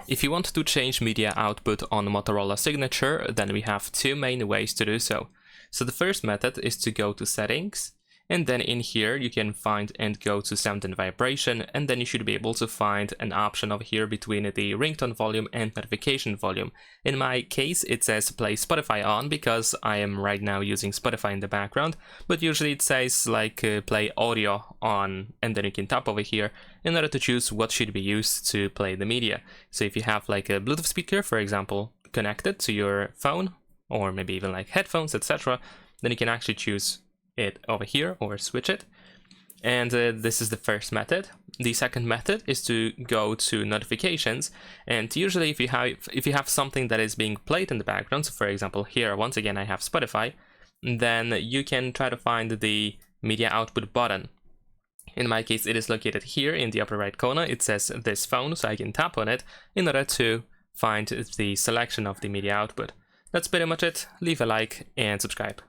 If you want to change media output on Motorola Signature, then we have two main ways to do so. So the first method is to go to Settings, and then in here you can find and go to Sound and Vibration, and then you should be able to find an option over here between the ringtone volume and notification volume. In my case, it says play Spotify on because I am right now using Spotify in the background, but usually it says like play audio on, and then you can tap over here in order to choose what should be used to play the media. So if you have like a Bluetooth speaker, for example, connected to your phone, or maybe even like headphones, etc., then you can actually choose it over here or switch it. And this is the first method. The second method is to go to notifications, and usually if you have something that is being played in the background, so for example here once again I have Spotify, then you can try to find the media output button. In my case it is located here in the upper right corner. It says this phone, so I can tap on it in order to find the selection of the media output. That's pretty much it. Leave a like and subscribe.